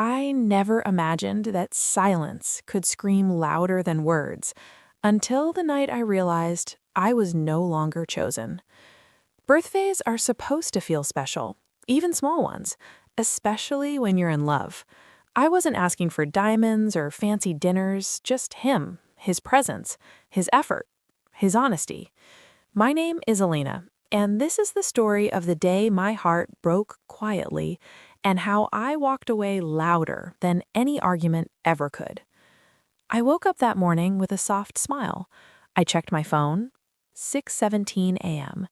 I never imagined that silence could scream louder than words until the night I realized I was no longer chosen. Birthdays are supposed to feel special, even small ones, especially when you're in love. I wasn't asking for diamonds or fancy dinners, just him, his presence, his effort, his honesty. My name is Elena, and this is the story of the day my heart broke quietly and how I walked away louder than any argument ever could. I woke up that morning with a soft smile. I checked my phone. 6:17 a.m.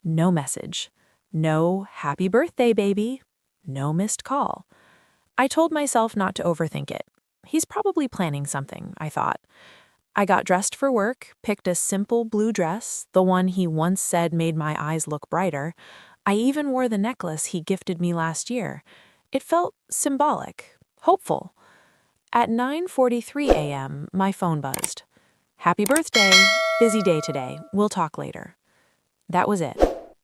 No message. No happy birthday, baby. No missed call. I told myself not to overthink it. He's probably planning something, I thought. I got dressed for work, picked a simple blue dress, the one he once said made my eyes look brighter. I even wore the necklace he gifted me last year. It felt symbolic, hopeful. At 9:43 a.m., my phone buzzed. Happy birthday. Busy day today. We'll talk later. That was it.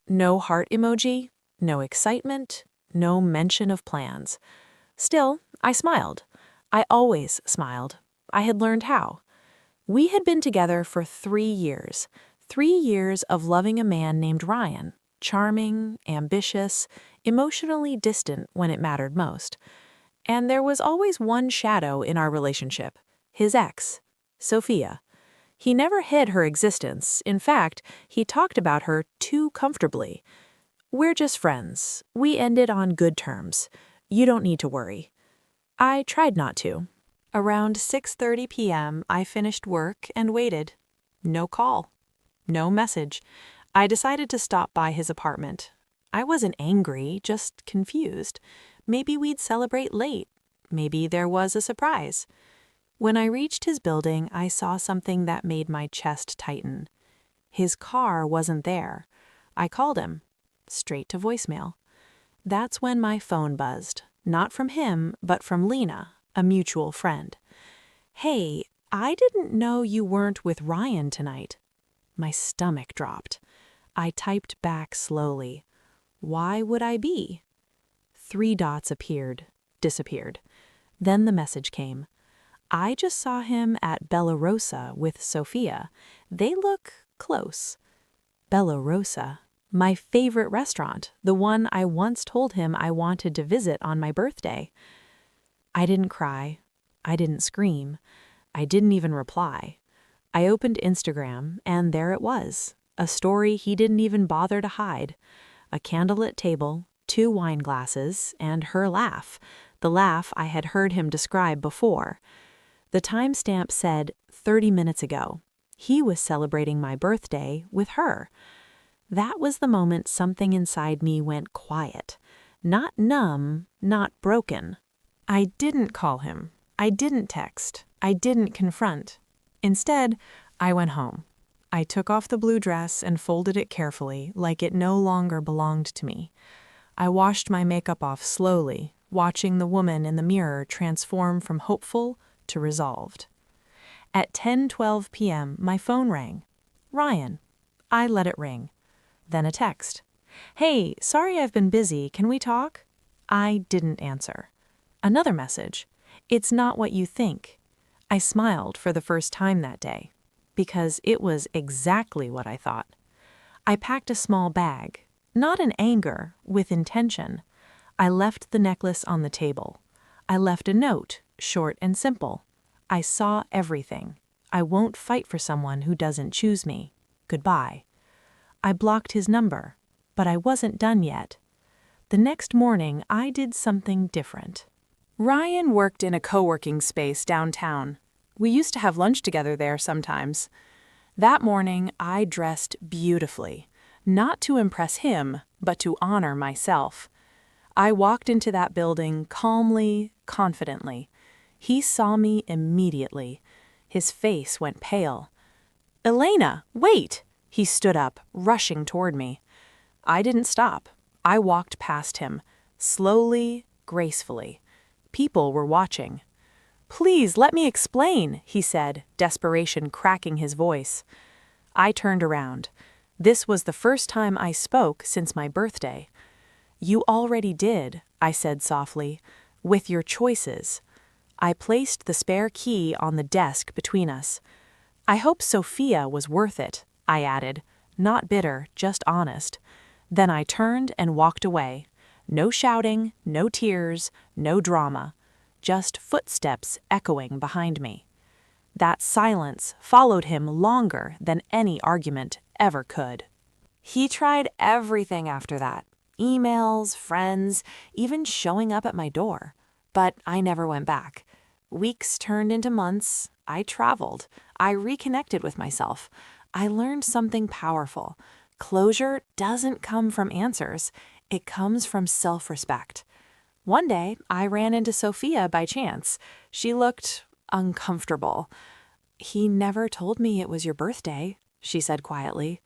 No heart emoji, no excitement, no mention of plans. Still, I smiled. I always smiled. I had learned how. We had been together for 3 years. 3 years of loving a man named Ryan, charming, ambitious, emotionally distant when it mattered most. And there was always one shadow in our relationship, his ex, Sophia. He never hid her existence. In fact, he talked about her too comfortably. We're just friends. We ended on good terms. You don't need to worry. I tried not to. Around 6:30 p.m., I finished work and waited. No call. No message. I decided to stop by his apartment. I wasn't angry, just confused. Maybe we'd celebrate late. Maybe there was a surprise. When I reached his building, I saw something that made my chest tighten. His car wasn't there. I called him. Straight to voicemail. That's when my phone buzzed. Not from him, but from Lena, a mutual friend. Hey, I didn't know you weren't with Ryan tonight. My stomach dropped. I typed back slowly. Why would I be? 3 dots appeared, disappeared. Then the message came. I just saw him at Bella Rosa with Sophia. They look close. Bella Rosa, my favorite restaurant, the one I once told him I wanted to visit on my birthday. I didn't cry. I didn't scream. I didn't even reply. I opened Instagram, and there it was, a story he didn't even bother to hide. A candlelit table, 2 wine glasses, and her laugh, the laugh I had heard him describe before. The timestamp said 30 minutes ago. He was celebrating my birthday with her. That was the moment something inside me went quiet. Not numb, not broken. I didn't call him. I didn't text. I didn't confront. Instead, I went home. I took off the blue dress and folded it carefully, like it no longer belonged to me. I washed my makeup off slowly, watching the woman in the mirror transform from hopeful to resolved. At 10:12 p.m., my phone rang. Ryan. I let it ring. Then a text. Hey, sorry I've been busy. Can we talk? I didn't answer. Another message. It's not what you think. I smiled for the first time that day, because it was exactly what I thought. I packed a small bag, not in anger, with intention. I left the necklace on the table. I left a note, short and simple. I saw everything. I won't fight for someone who doesn't choose me. Goodbye. I blocked his number, but I wasn't done yet. The next morning, I did something different. Ryan worked in a co-working space downtown. We used to have lunch together there sometimes. That morning, I dressed beautifully, not to impress him, but to honor myself. I walked into that building calmly, confidently. He saw me immediately. His face went pale. Elena, wait! He stood up, rushing toward me. I didn't stop. I walked past him, slowly, gracefully. People were watching. Please, let me explain, he said, desperation cracking his voice. I turned around. This was the first time I spoke since my birthday. You already did, I said softly. with your choices. I placed the spare key on the desk between us. I hope Sophia was worth it, I added, not bitter, just honest. Then I turned and walked away. No shouting, no tears, no drama. Just footsteps echoing behind me. That silence followed him longer than any argument ever could. He tried everything after that. Emails, friends, even showing up at my door. But I never went back. Weeks turned into months. I traveled. I reconnected with myself. I learned something powerful. Closure doesn't come from answers. It comes from self-respect. One day, I ran into Sophia by chance. She looked uncomfortable. "He never told me it was your birthday," she said quietly.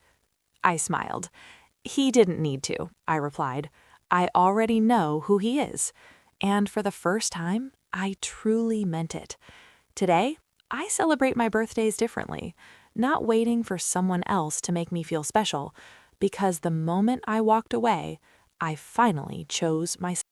I smiled. "He didn't need to," I replied. "I already know who he is." And for the first time, I truly meant it. Today, I celebrate my birthdays differently, not waiting for someone else to make me feel special, because the moment I walked away, I finally chose myself.